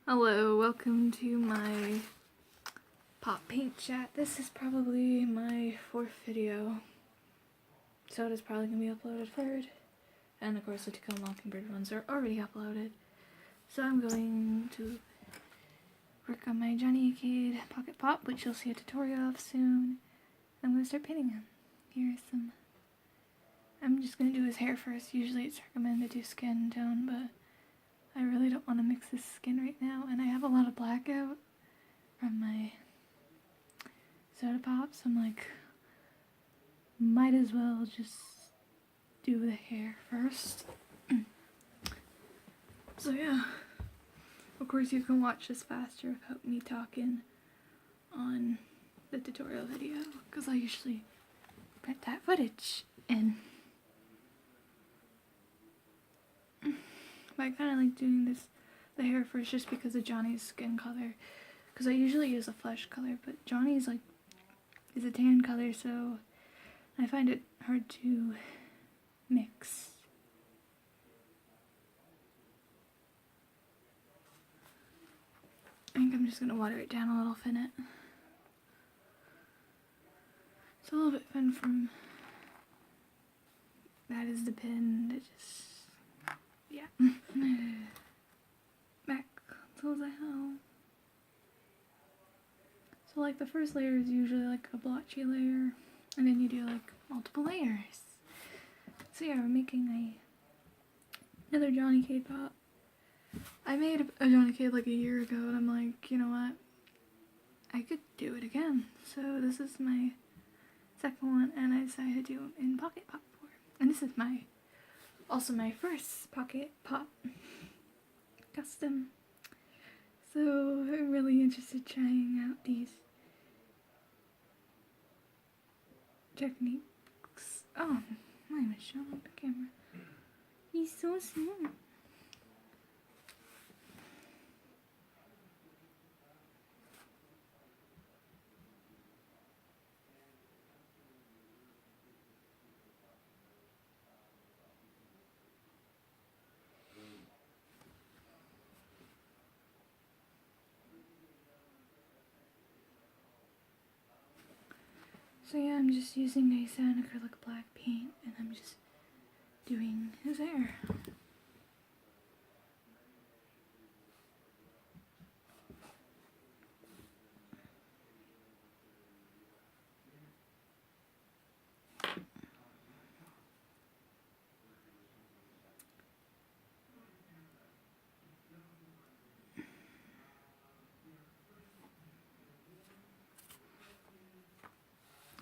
Hello, welcome to my pop paint chat. This is probably my 4th video, so it is probably going to be uploaded 3rd, and of course the To Kill a Mockingbird ones are already uploaded. So I'm going to work on my Cade Pocket Pop, which you'll see a tutorial of soon. I'm going to start painting him. Here's some... I'm just going to do his hair first. Usually it's recommended to do skin tone, but I really don't want to mix his skin right now, and I have a lot of blackout from my soda pops. I'm like, might as well just do the hair first. So yeah, of course you can watch this faster without me talking on the tutorial video, because I usually put that footage in. But I kind of like doing the hair first just because of Johnny's skin color. Because I usually use a flesh color, but Johnny's is a tan color, so I find it hard to mix. I think I'm just going to water it down a little, thin it. It's a little bit thin from... That is the pin that just... Yeah. Back to the hell. So like the first layer is usually like a blotchy layer, and then you do like multiple layers. So yeah, we're making another Johnny Cade pop. I made a Johnny Cade like a year ago, and I'm like, you know what? I could do it again. So this is my second one, and I decided to do them in Pocket Pop form. And this is also my first Pocket Pop custom. So I'm really interested trying out these techniques. Oh, I'm even showing up the camera. He's so smart. So yeah, I'm just using a satin acrylic black paint, and I'm just doing his hair.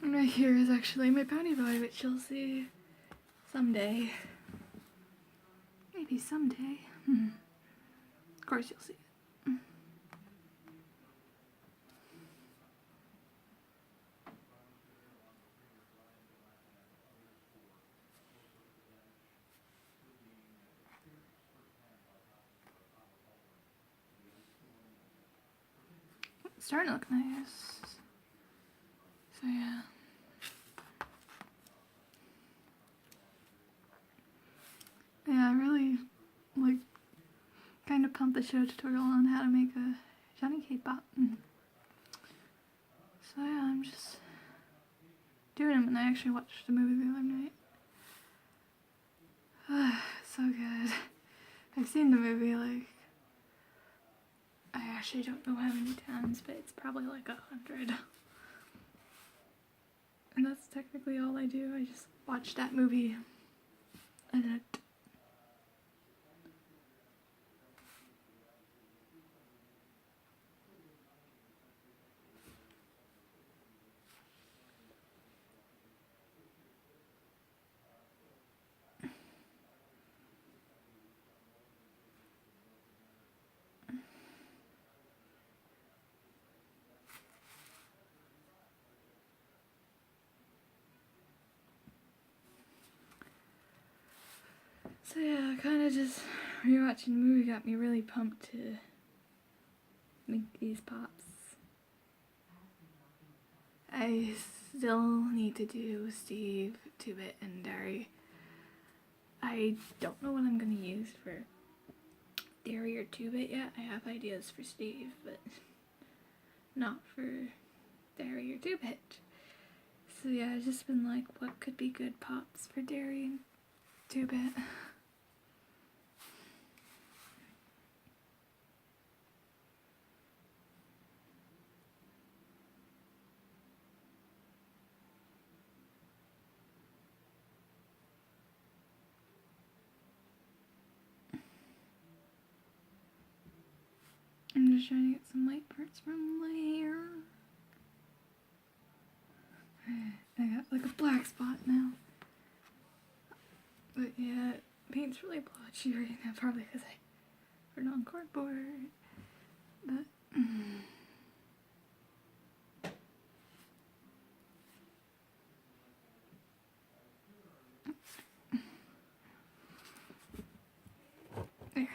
And right here is actually my pony boy, which you'll see someday. Maybe someday. Of course you'll see it. It's starting to look nice. So yeah. Yeah, I really kind of pumped the show tutorial on how to make a Johnny Cade pop. So yeah, I'm just doing them, and I actually watched the movie the other night. So good. I've seen the movie I actually don't know how many times, but it's probably like 100. And that's technically all I do. I just watch that movie and it. So yeah, kind of just rewatching the movie got me really pumped to make these pops. I still need to do Steve, Two-Bit, and Derry. I don't know what I'm going to use for dairy or tube it yet. I have ideas for Steve, but not for dairy or tube it. So yeah, I've just been like, what could be good pops for dairy and tube it? I'm just trying to get some white parts from my hair. I got like a black spot now. But yeah, paint's really blotchy right now, probably because I put it on cardboard. But there.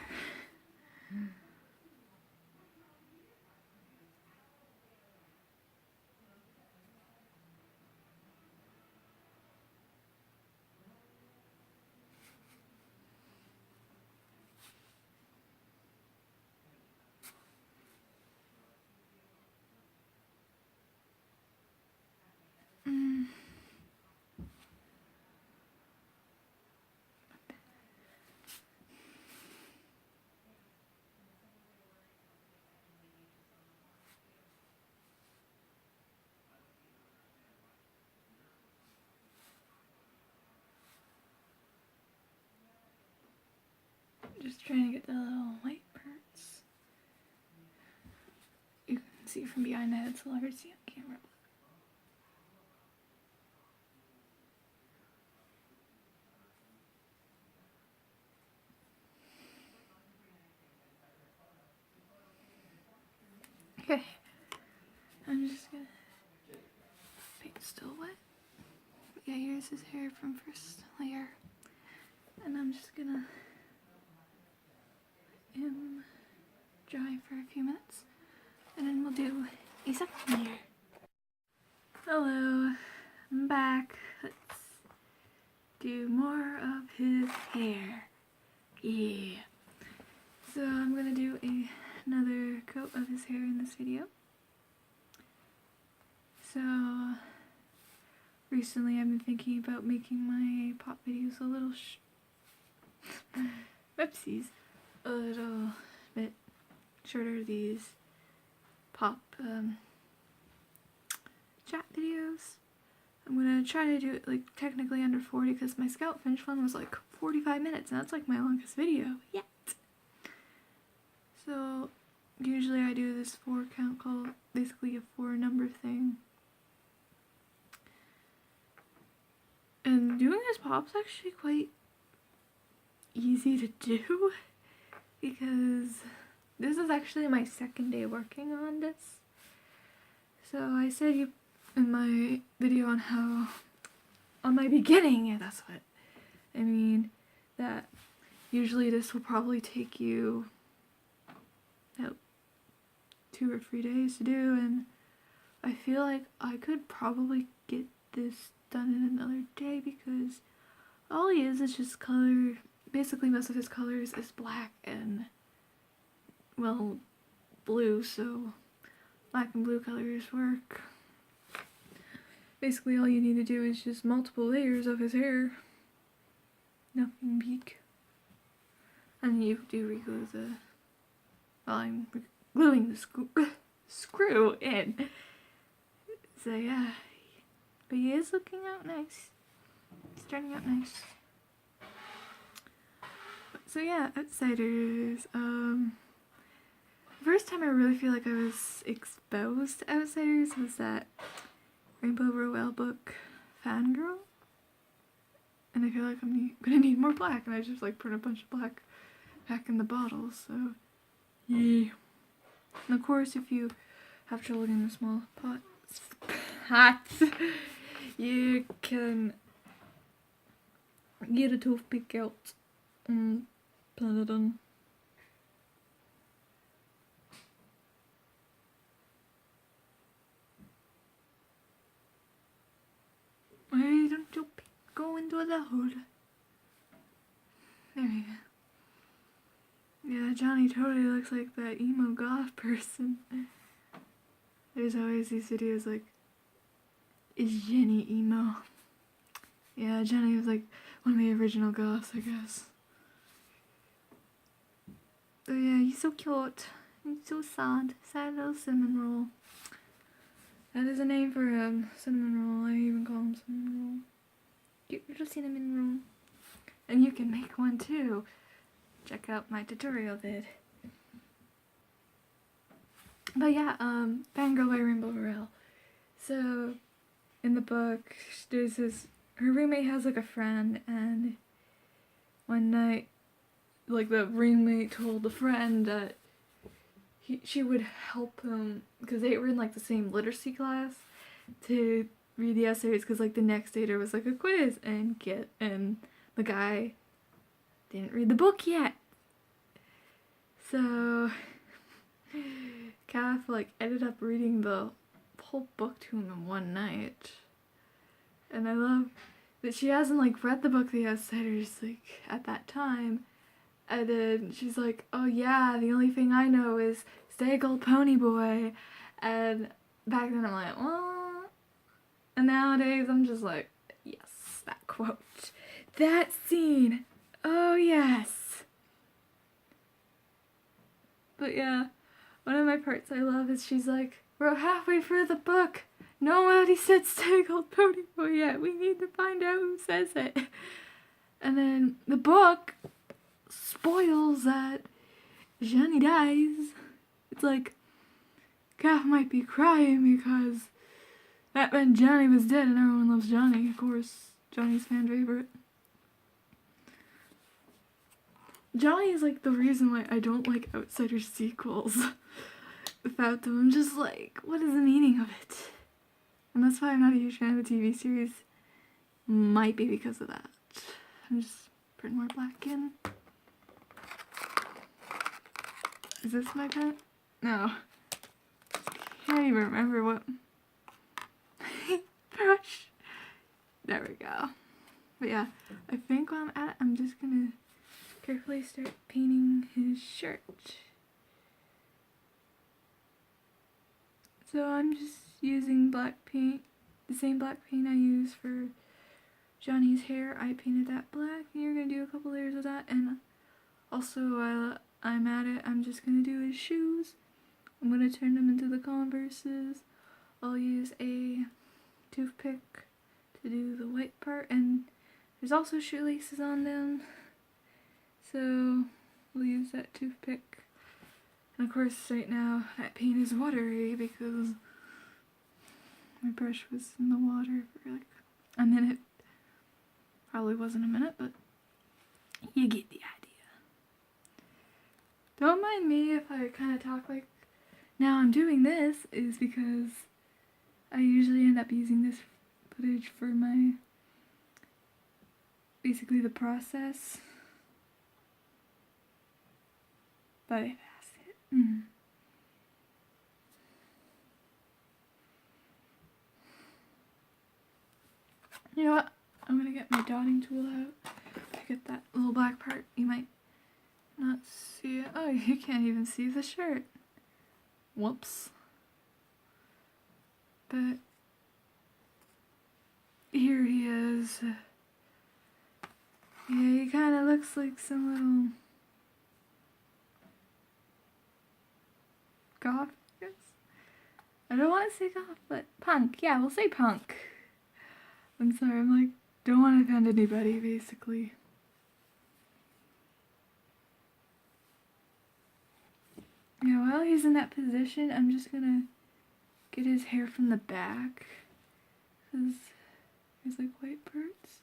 Just trying to get the little white parts. You can see from behind that, it's a lot hard to see on camera. Okay, I'm just gonna, paint's still wet. Yeah, here's his hair from first layer. And I'm just gonna let him dry for a few minutes. And then we'll do a second layer. Hello, I'm back. Let's do more of his hair. Yeah. So I'm gonna do another coat of his hair in this video. So recently I've been thinking about making my pop videos a little whoopsies, a little bit shorter, these pop chat videos. I'm gonna try to do it like technically under 40 because my Scout Finch one was like 45 minutes and that's like my longest video yet. So usually I do this 4 count called basically a 4 number thing. And doing this pop's actually quite easy to do because this is actually my second day working on this. So I said in my video on my beginning, yeah, that's what I mean, that usually this will probably take you about 2 or 3 days to do, and I feel like I could probably get this done in another day because all he is just color. Basically most of his colors is black and, well, blue, so black and blue colors work. Basically all you need to do is just multiple layers of his hair. Nothing big. And you do reglue the, well, I'm gluing the screw in. So yeah, but he is looking out nice. It's turning out nice. So yeah, Outsiders. First time I really feel like I was exposed to Outsiders was that Rainbow Rowell book, Fangirl. And I feel like I'm gonna need more black, and I just like put a bunch of black back in the bottle, so yeah. And of course, if you have trouble getting the small pots, you can get a toothpick out and plant it on. Why don't you go into the hole? There we go. Yeah, Johnny totally looks like that emo goth person. There's always these videos like, is Jenny emo? Yeah, Jenny was like one of the original goths, I guess. Oh yeah, he's so cute. He's so sad. Sad little cinnamon roll. That is a name for him. Cinnamon roll. I even call him cinnamon roll. Cute little cinnamon roll. And you can make one too. Check out my tutorial vid. But yeah, Fangirl by Rainbow Rowell. So, in the book, there's this, her roommate has like a friend, and one night, like the roommate told the friend that she would help him, because they were in like the same literacy class, to read the essays, because like the next day there was like a quiz, and the guy didn't read the book yet. So Kath like ended up reading the whole book to him in one night. And I love that she hasn't like read the book the essays like at that time. And then she's like, oh yeah, the only thing I know is Stay Gold Pony Boy. And back then I'm like, what? And nowadays I'm just like, yes, that quote. That scene. Oh yes. But yeah, one of my parts I love is she's like, we're halfway through the book. Nobody said Stay Gold Pony Boy yet. We need to find out who says it. And then the book spoils that Johnny dies. It's like, Kath might be crying because that meant Johnny was dead, and everyone loves Johnny, of course. Johnny's fan favorite. Johnny is like the reason why I don't like Outsiders sequels. Without them, I'm just like, what is the meaning of it? And that's why I'm not a huge fan of the TV series. Might be because of that. I'm just putting more black in. Is this my pen? No. Can't even remember what brush. There we go. But yeah, I think while I'm at it, I'm just gonna carefully start painting his shirt. So I'm just using black paint, the same black paint I use for Johnny's hair. I painted that black, and you're gonna do a couple layers of that. And also while I'm at it, I'm just gonna do his shoes. I'm gonna turn them into the Converses. I'll use a toothpick to do the white part, and there's also shoelaces on them. So we'll use that toothpick. And of course right now that paint is watery because my brush was in the water for like a minute. Probably wasn't a minute, but you get the idea. Don't mind me if I kind of talk like now I'm doing this, is because I usually end up using this footage for my, basically the process. But I passed it. You know what? I'm gonna get my dotting tool out to get that little black part. You might not see it. Oh, you can't even see the shirt. Whoops. But here he is. Yeah, he kind of looks like some little goth, I guess. I don't want to say goth, but punk. Yeah, we'll say punk. I'm sorry, I'm like, don't want to offend anybody, basically. Yeah, while he's in that position, I'm just gonna get his hair from the back, because there's like white parts,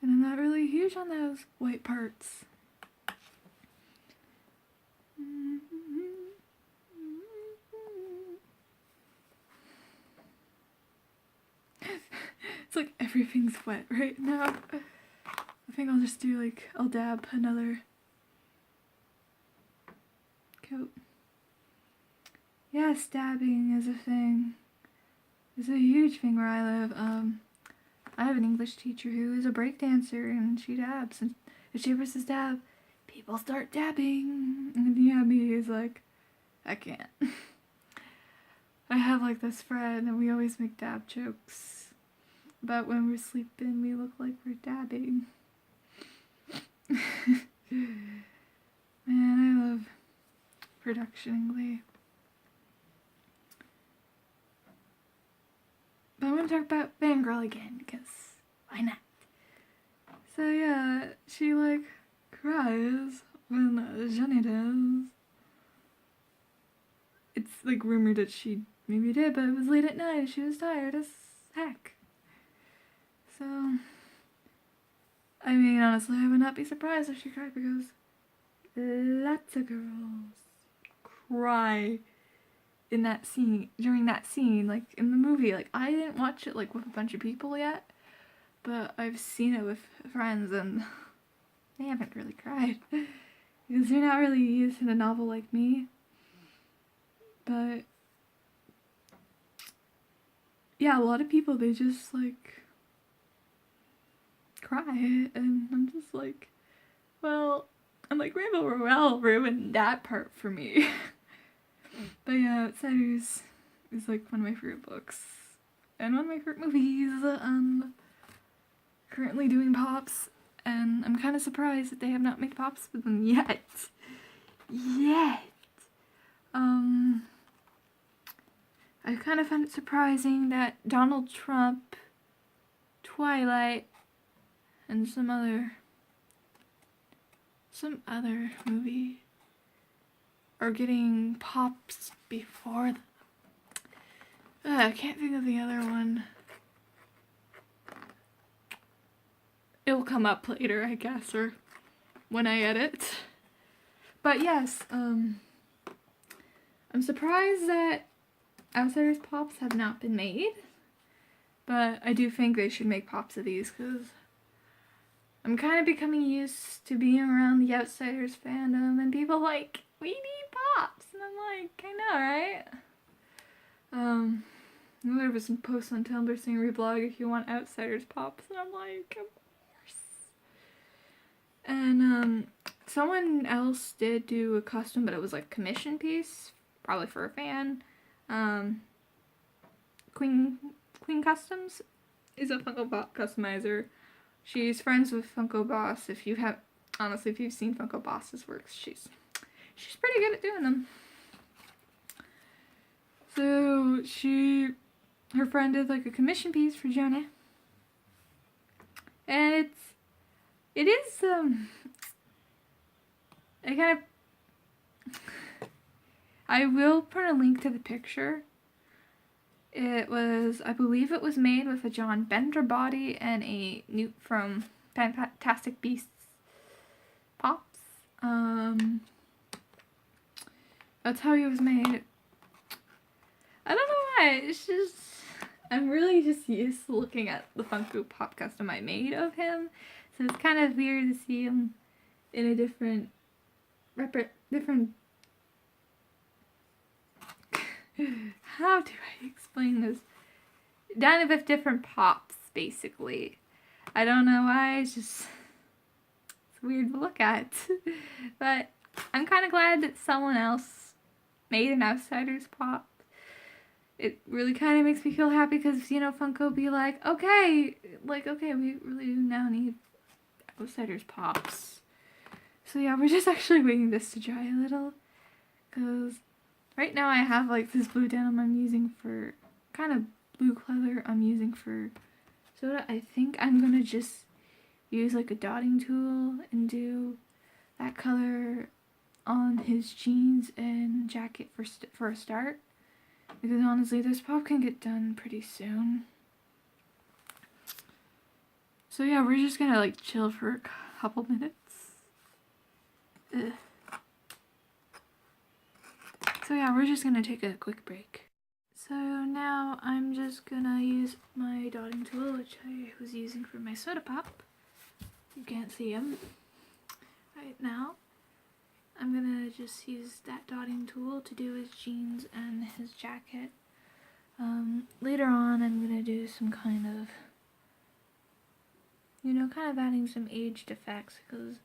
and I'm not really huge on those white parts. It's like everything's wet right now. I think I'll just do like, I'll dab another coat. Yeah, stabbing is a thing. It's a huge thing where I live. I have an English teacher who is a breakdancer, and she dabs. And if she ever says dab, people start dabbing, and Yabby is like, I can't. I have like this friend, and we always make dab jokes about when we're sleeping, we look like we're dabbing. Man, I love production in Glee. But I'm gonna talk about Fangirl again, because why not? So yeah, she like cries when Jenny does. It's like rumored that she maybe did, but it was late at night and she was tired as heck. So, I mean, honestly, I would not be surprised if she cried, because lots of girls cry in that scene, during that scene, like in the movie. Like, I didn't watch it like with a bunch of people yet, but I've seen it with friends and they haven't really cried because they're not really used to the novel like me. But yeah, a lot of people, they just like cry, and I'm just like, well, I'm like, Rainbow Rowell ruined that part for me. But yeah, Outsiders is like one of my favorite books and one of my favorite movies. Currently doing pops, and I'm kind of surprised that they have not made pops with them yet. I kind of found it surprising that Donald Trump, Twilight, and some other movie are getting pops before them. I can't think of the other one. It'll come up later, I guess, or when I edit. But yes, I'm surprised that Outsiders pops have not been made, but I do think they should make pops of these, because I'm kind of becoming used to being around the Outsiders fandom, and people like, we need pops, and I'm like, I know, right? There was some posts on Tumblr saying reblog if you want Outsiders pops, and I'm like, of course. And someone else did do a custom, but it was like commission piece, probably for a fan. Queen Customs is a Funko Pop customizer. She's friends with Funko Boss. If you've seen Funko Boss's works, she's pretty good at doing them. So her friend did like a commission piece for Jonah, and it is I will put a link to the picture. I believe it was made with a John Bender body and a Newt from Fantastic Beasts pops. That's how he was made. I don't know why, it's just, I'm really just used to looking at the Funko Pop custom I made of him, so it's kind of weird to see him in a different how do I explain this? Done with different pops, basically. I don't know why, it's weird to look at. But I'm kind of glad that someone else made an Outsiders pop. It really kind of makes me feel happy, because, Funko be like, okay, we really now need Outsiders pops. So yeah, we're just actually waiting this to dry a little, because right now I have like this blue denim I'm using for, kind of blue color I'm using for Soda. I think I'm gonna just use like a dotting tool and do that color on his jeans and jacket for a start, because honestly this pop can get done pretty soon. So yeah, we're just gonna like chill for a couple minutes. Ugh. So yeah, we're just gonna take a quick break. So now I'm just gonna use my dotting tool, which I was using for my soda pop. You can't see him right now. I'm gonna just use that dotting tool to do his jeans and his jacket. Later on I'm gonna do some kind of, adding some aged effects, because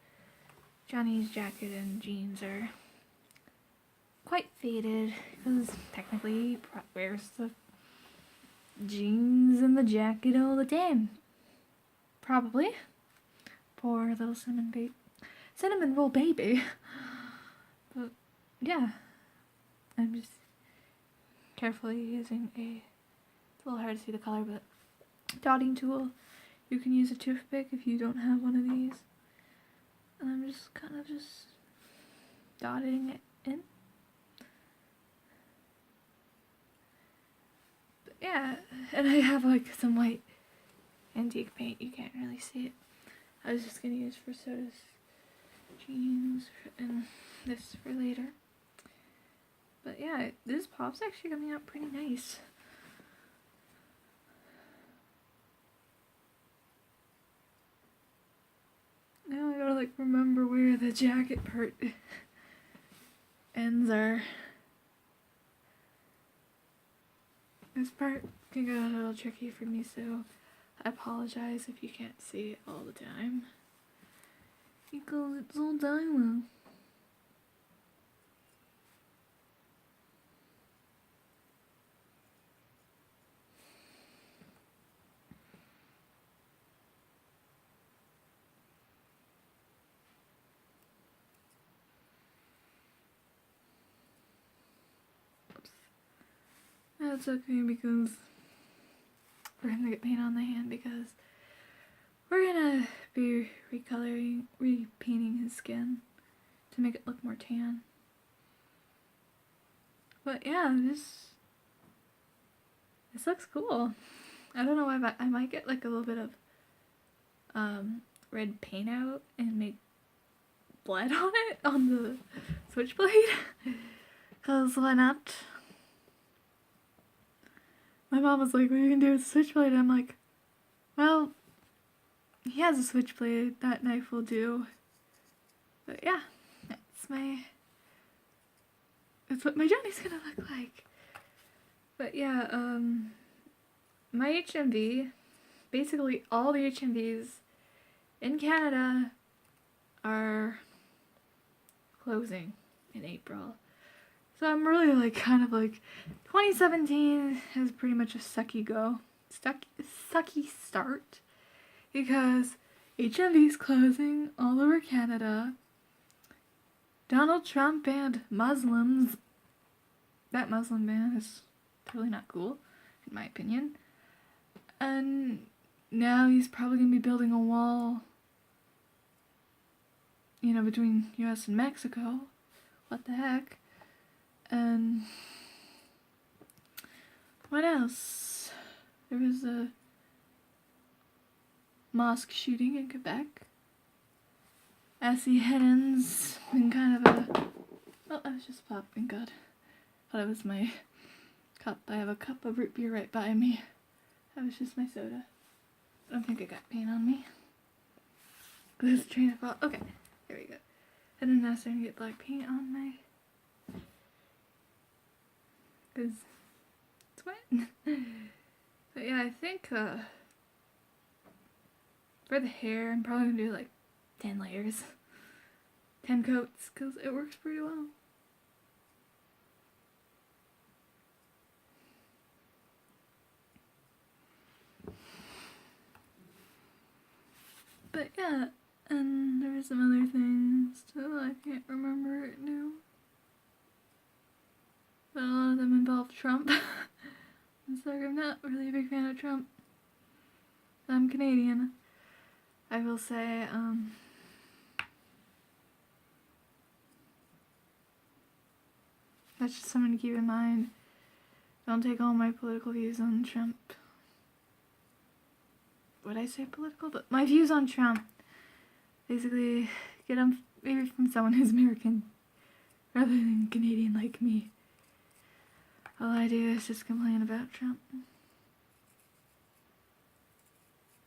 Johnny's jacket and jeans are quite faded because technically he wears the jeans and the jacket all the time. Probably. Poor little cinnamon roll baby. But yeah, I'm just carefully using it's a little hard to see the color, but dotting tool. You can use a toothpick if you don't have one of these. And I'm just kind of dotting it in. But yeah, and I have like some white antique paint. You can't really see it. I was just gonna use for Soda's jeans and this for later. But yeah, this pop's actually coming out pretty nice. Now I gotta like remember where the jacket part ends are. This part can get a little tricky for me, so I apologize if you can't see it all the time. Because it's all diamond. That's okay because we're gonna get paint on the hand because we're gonna be repainting his skin to make it look more tan. But yeah, this looks cool. I don't know why, but I might get like a little bit of red paint out and make blood on it on the switchblade. Cause why not? My mom was like, what are you gonna do with the switchblade? I'm like, well, he has a switchblade, that knife will do. But yeah, that's what my Johnny's gonna look like. But yeah, my HMV, basically all the HMVs in Canada are closing in April. So I'm really like kind of like 2017 is pretty much a sucky start because HMV's closing all over Canada. Donald Trump banned Muslims. That Muslim ban is totally not cool, in my opinion. And now he's probably gonna be building a wall, you know, between US and Mexico. What the heck? And what else? There was a mosque shooting in Quebec. Essie Hennon's been kind of a... Oh, I was just popping, God. Thought it was my cup. I have a cup of root beer right by me. That was just my soda. I don't think I got paint on me. This train of thought. Okay, there we go. And then now starting to get black paint on my... Because it's wet. But yeah, I think for the hair, I'm probably going to do like 10 layers. 10 coats, because it works pretty well. But yeah, and there were some other things too, I can't remember it now. But a lot of them involve Trump. I'm sorry, I'm not really a big fan of Trump. I'm Canadian. I will say, that's just something to keep in mind. Don't take all my political views on Trump. Would I say political? But my views on Trump. Basically, get them maybe from someone who's American rather than Canadian like me. All I do is just complain about Trump.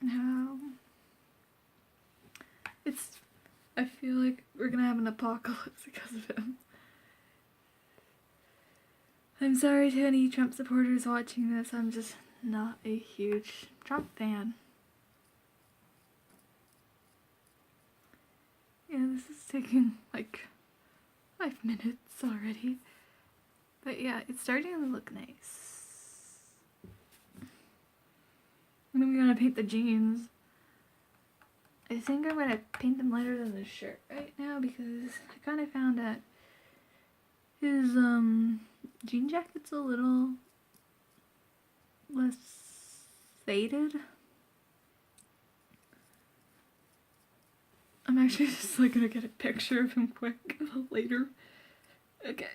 How I feel like we're gonna have an apocalypse because of him. I'm sorry to any Trump supporters watching this, I'm just not a huge Trump fan. Yeah, this is taking like 5 minutes already. But yeah, it's starting to look nice. I'm gonna paint the jeans. I think I'm gonna paint them lighter than the shirt right now because I kind of found that his jean jacket's a little less faded. I'm actually just like gonna get a picture of him quick later. Okay.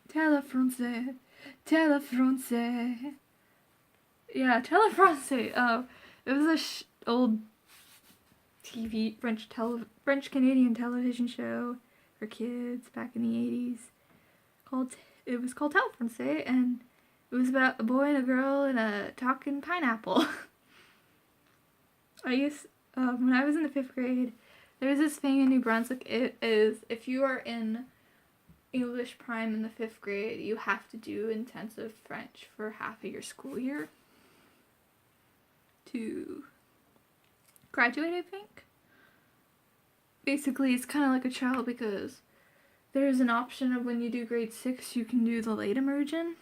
Telefrancais. Telefrancais. Yeah, Telefrancais. Oh, it was a old TV French Canadian television show for kids back in the 80s. It was called Telefrancais, and it was about a boy and a girl and a talking pineapple. When I was in the 5th grade, there was this thing in New Brunswick. It is, if you are in English prime in the 5th grade, you have to do intensive French for half of your school year to graduate, I think. Basically, it's kind of like a trial because there's an option of when you do grade 6, you can do the late immersion.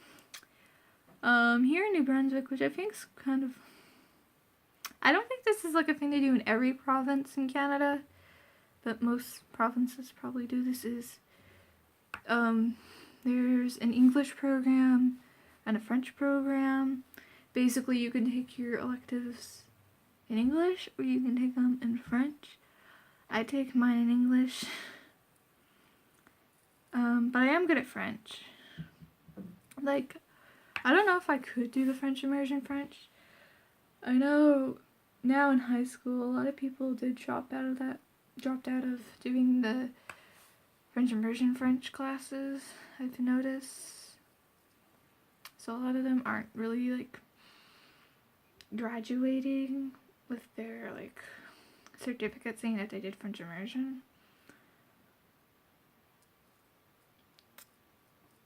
Here in New Brunswick, which I think is kind of... I don't think this is like a thing they do in every province in Canada, but most provinces probably do this, is there's an English program and a French program. Basically, you can take your electives in English or you can take them in French. I take mine in English, but I am good at French. Like, I don't know if I could do the French immersion French. I know now in high school, a lot of people dropped out of doing the French immersion French classes, I've noticed. So a lot of them aren't really, like, graduating with their, like, certificate saying that they did French immersion.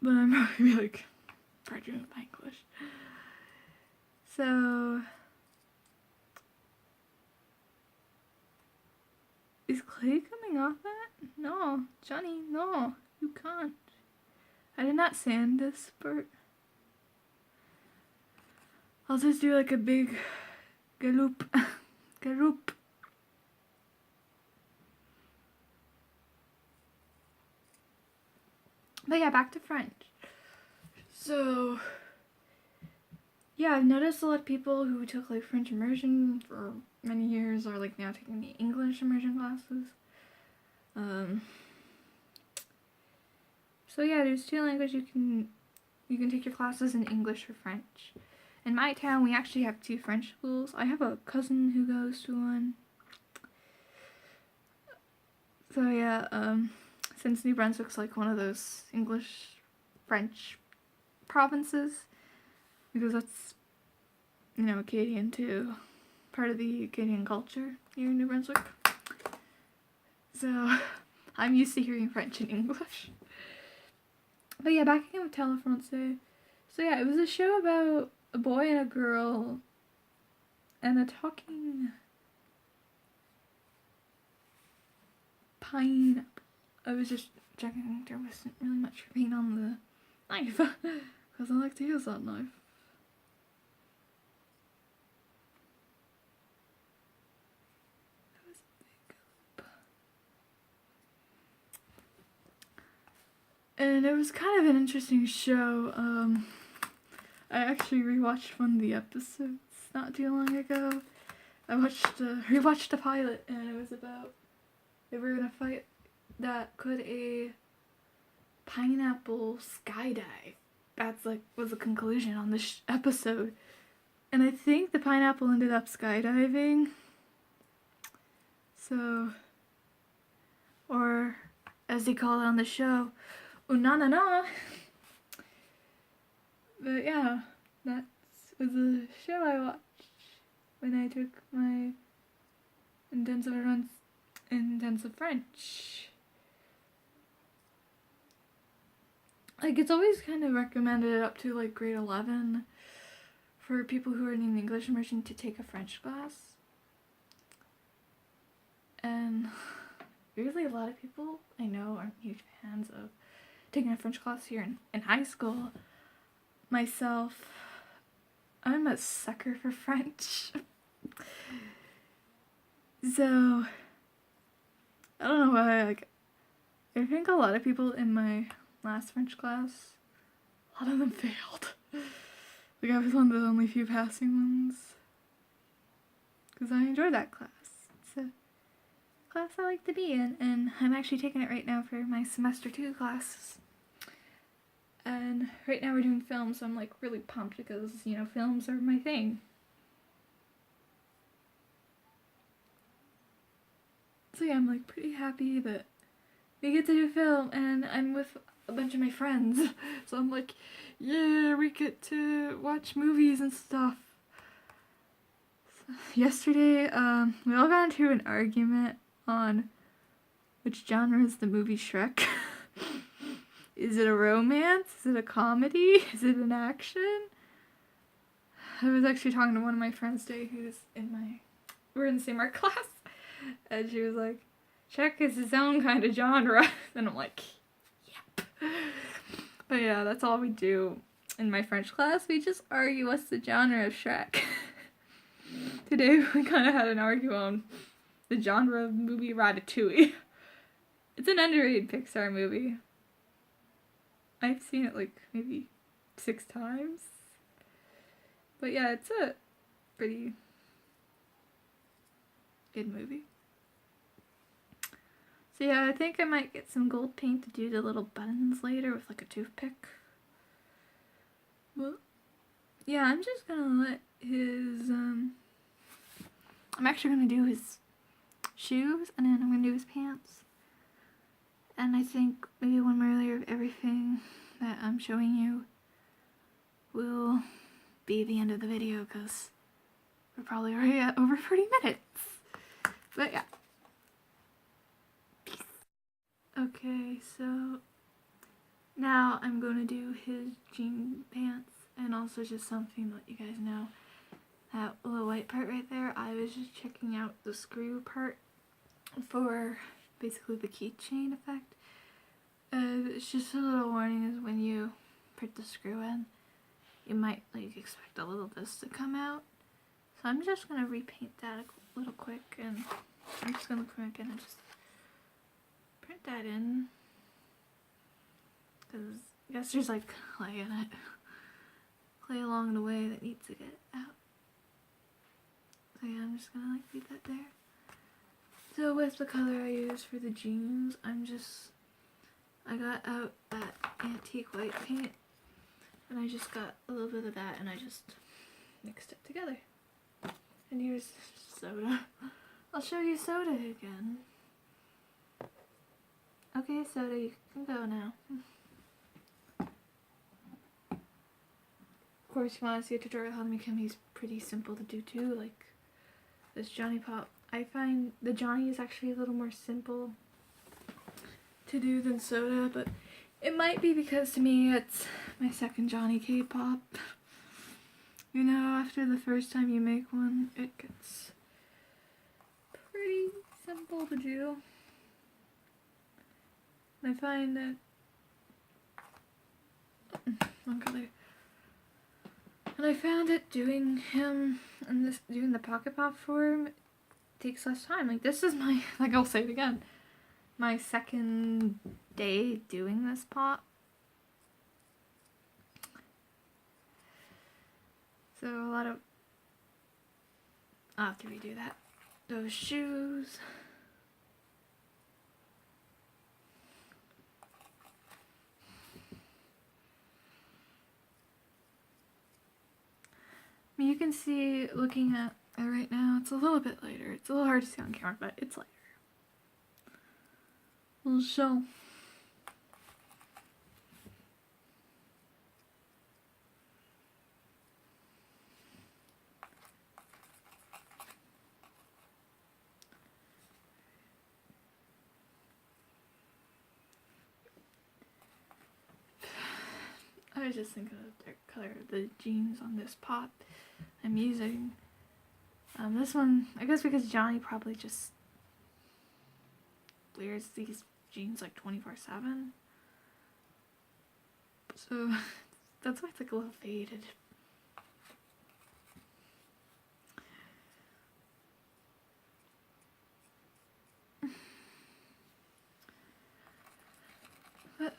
But I'm probably, like, graduating with my English. So... is clay coming off that? No, Johnny, no, you can't. I did not sand this part. I'll just do like a big galoop. Galoop. But yeah, back to French. So, yeah, I've noticed a lot of people who took like French immersion for many years are like now taking the English immersion classes. So yeah, there's 2 languages you can take your classes in English or French. In my town, we actually have 2 French schools. I have a cousin who goes to one. So yeah, since New Brunswick's like one of those English-French provinces, because that's, you know, Acadian too, part of the Acadian culture here in New Brunswick. So I'm used to hearing French and English. But yeah, backing up with Telefrancais. So yeah, it was a show about a boy and a girl and a talking pineapple. I was just checking there wasn't really much paint on the knife because I like to use that knife. And it was kind of an interesting show. I actually rewatched one of the episodes not too long ago. I rewatched the pilot, and it was about they were in a fight that could a pineapple skydive. That's like was the conclusion on this episode, and I think the pineapple ended up skydiving. So, or as they call it on the show, na. But yeah, that was a show I watched when I took my intensive French. Like, it's always kind of recommended up to like grade 11 for people who are in English immersion to take a French class. And really a lot of people I know aren't huge fans of taking a French class here in high school. Myself, I'm a sucker for French. So, I don't know why, like, I think a lot of people in my last French class, a lot of them failed. Like, I was one of the only few passing ones. Because I enjoyed that class. It's a class I like to be in, and I'm actually taking it right now for my semester 2 classes. And right now we're doing film, so I'm like really pumped because, you know, films are my thing. So yeah, I'm like pretty happy that we get to do film, and I'm with a bunch of my friends. So I'm like, yeah, we get to watch movies and stuff. So yesterday, we all got into an argument on which genre is the movie Shrek. Is it a romance? Is it a comedy? Is it an action? I was actually talking to one of my friends today who's we're in the same art class, and she was like, Shrek is his own kind of genre. And I'm like, yep. But yeah, that's all we do in my French class. We just argue what's the genre of Shrek. Today we kind of had an argument on the genre of movie Ratatouille. It's an underrated Pixar movie. I've seen it like maybe 6 times. But yeah, it's a pretty good movie. So yeah, I think I might get some gold paint to do the little buttons later with like a toothpick. Well, yeah, I'm just gonna let his, I'm actually gonna do his shoes, and then I'm gonna do his pants. And I think maybe one more layer of everything that I'm showing you will be the end of the video, because we're probably already at over 40 minutes. But yeah. Peace. Okay, so now I'm going to do his jean pants, and also just something to let you guys know. That little white part right there, I was just checking out the screw part for basically the keychain effect. It's just a little warning is when you put the screw in, you might like expect a little this to come out. So I'm just gonna repaint that a little quick, and I'm just gonna come again and just print that in, because I guess there's like clay in it, clay along the way that needs to get out. So yeah, I'm just gonna like leave that there. So with the color I use for the jeans, I got out that antique white paint, and I just got a little bit of that, and I just mixed it together. And here's soda. I'll show you soda again. Okay, soda, you can go now. Of course, if you want to see a tutorial how to make him, he's pretty simple to do too, like this Johnny Pop. I find the Johnny is actually a little more simple to do than soda, but it might be because to me it's my second Johnny Cade Pop. You know, after the first time you make one, it gets pretty simple to do. I find that wrong color. And I found that doing him and doing the pocket pop for him takes less time. Like, this is my, like, I'll say it again, my second day doing this pop. So a lot of, I'll have to redo that. Those shoes. I mean, you can see, looking at it right now, it's a little bit lighter. It's a little hard to see on camera, but it's lighter. We'll show. I was just thinking of the color of the jeans on this pop I'm using. This one, I guess because Johnny probably just wears these jeans like 24/7. So that's why it's like a little faded.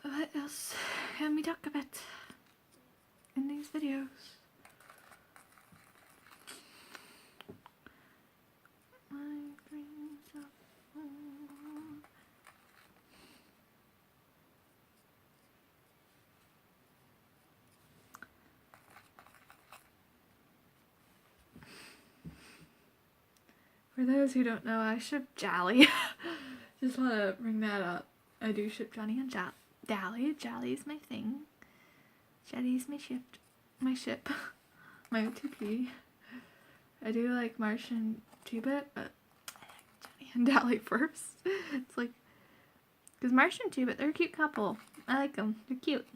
What else can we talk about in these videos? My dreams of home. For those who don't know, I ship Jolly. Just want to bring that up. I do ship Johnny and Dally. Jolly is my thing. Jelly is my ship. My OTP. I do like Martian 2-bit, but I like Johnny and Dally first. It's like, because Martian 2-bit, they're a cute couple. I like them. They're cute.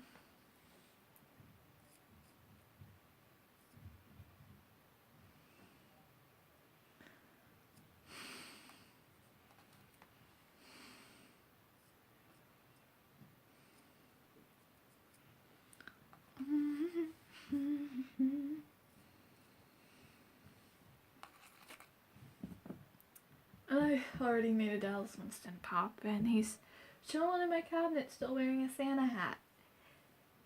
I already made a Dallas Winston pop, and he's chilling in my cabinet still wearing a Santa hat.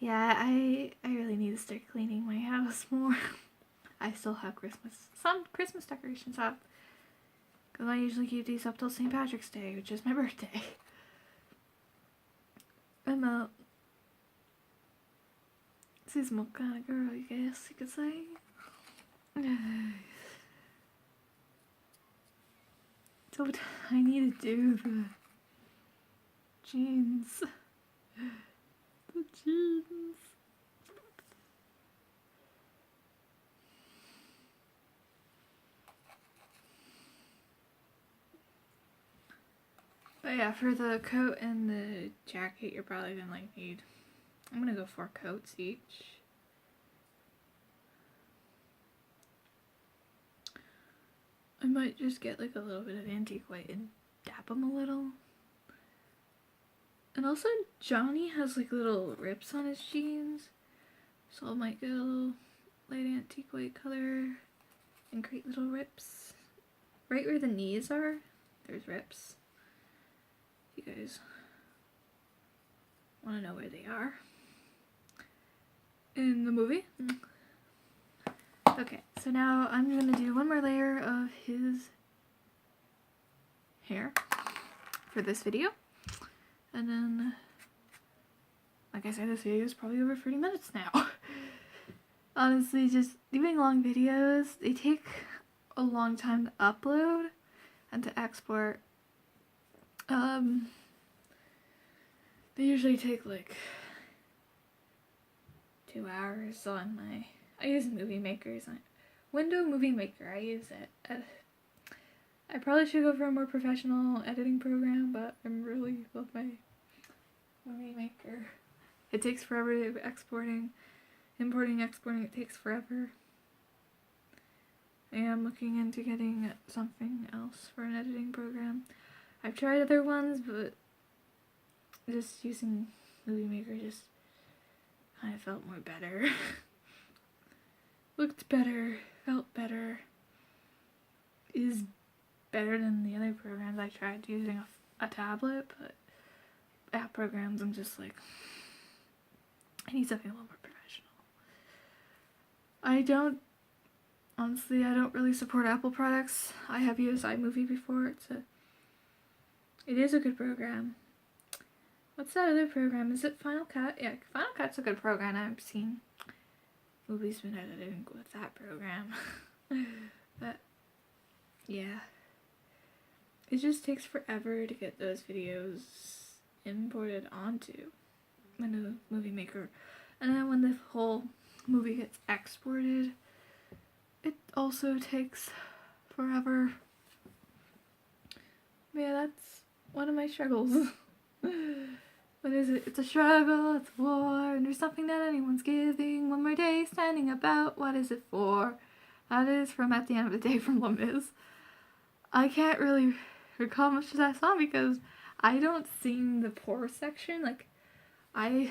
Yeah, I really need to start cleaning my house more. I still have some Christmas decorations up, because I usually keep these up till St. Patrick's Day, which is my birthday. I'm a seasonal kind of girl, I guess you could say. So I need to do the jeans. The jeans. But yeah, for the coat and the jacket, you're probably gonna like need, I'm gonna go 4 coats each. I might just get like a little bit of antique white and dap them a little. And also Johnny has like little rips on his jeans, so I might get a little light antique white color and create little rips. Right where the knees are, there's rips. You guys want to know where they are in the movie? Okay, so now I'm going to do one more layer of his hair for this video. And then, like I said, this video is probably over 30 minutes now. Honestly, just doing long videos, they take a long time to upload and to export. They usually take like 2 hours on my, I use Movie Maker, Window Movie Maker, I use it. I probably should go for a more professional editing program, but I really love my Movie Maker. It takes forever to importing, exporting, it takes forever. I am looking into getting something else for an editing program. I've tried other ones, but just using Movie Maker just kind of felt more better. Looked better, felt better, is better than the other programs I tried using a tablet, but app programs, I'm just like, I need something a little more professional. Honestly, I don't really support Apple products. I have used iMovie before. It is a good program. What's that other program? Is it Final Cut? Yeah, Final Cut's a good program. I've seen movies been edited with that program. But yeah, it just takes forever to get those videos imported onto the Movie Maker, and then when the whole movie gets exported, it also takes forever. Yeah, that's one of my struggles. What is it? It's a struggle, it's a war, and there's something that anyone's giving. One more day standing about, what is it for? That is from At the End of the Day from Les Mis. I can't really recall much of that song because I don't sing the pour section. I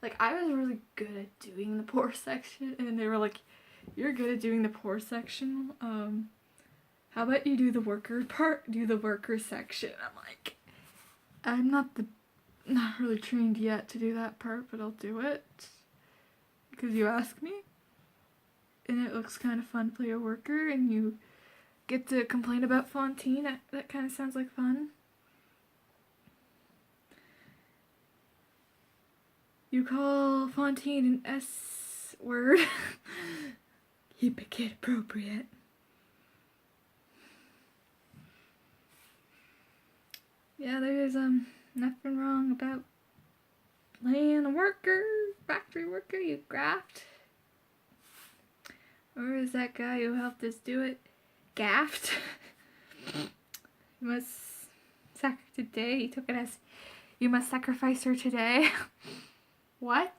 was really good at doing the pour section, and they were like, "You're good at doing the pour section. How about you do the worker part? Do the worker section." I'm like, I'm not really trained yet to do that part, but I'll do it because you asked me, and it looks kind of fun to play a worker, and you get to complain about Fontaine. That kind of sounds like fun. You call Fontaine an S word. Keep it kid appropriate. Yeah, there's nothing wrong about playing a worker, factory worker, you graft. Or is that guy who helped us do it gaffed? You must today. He took it as, you must sacrifice her today. What?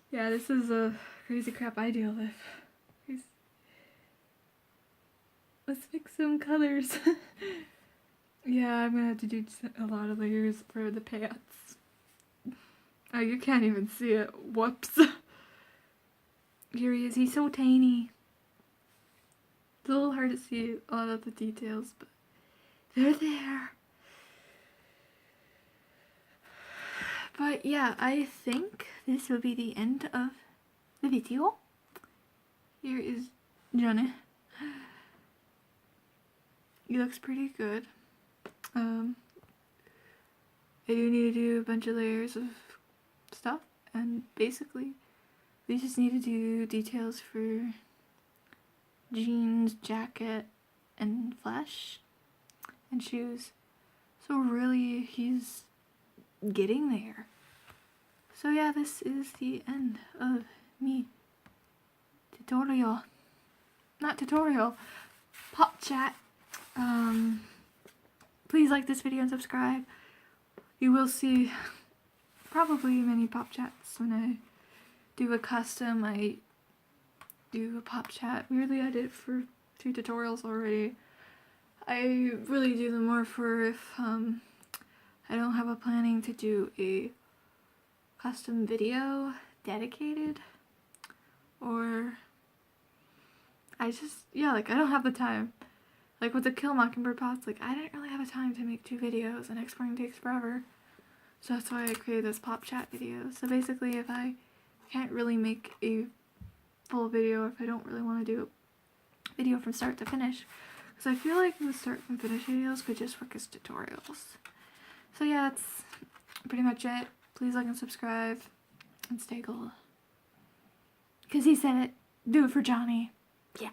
Yeah, this is a crazy crap I deal with. Let's mix some colors. Yeah, I'm gonna have to do a lot of layers for the pants. Oh, you can't even see it. Whoops. Here he is. He's so tiny. It's a little hard to see a lot of the details, but they're there. But yeah, I think this will be the end of the video. Here is Johnny. He looks pretty good. I do need to do a bunch of layers of stuff, and basically we just need to do details for jeans, jacket, and flesh, and shoes. So really, he's getting there. So yeah, this is the end of me pop chat. Please like this video and subscribe. You will see probably many pop chats when I do a custom. I do a pop chat. Weirdly, I did it for 2 tutorials already. I really do them more for if I don't have a planning to do a custom video dedicated, or I just, yeah, like I don't have the time. Like with the Kill Mockingbird pots, like I didn't really have a time to make 2 videos, and exporting takes forever. So that's why I created this pop chat video. So basically, if I can't really make a full video, if I don't really want to do a video from start to finish, because I feel like the start and finish videos could just work as tutorials. So yeah, that's pretty much it. Please like and subscribe, and stay gold. Because he said it. Do it for Johnny. Yeah.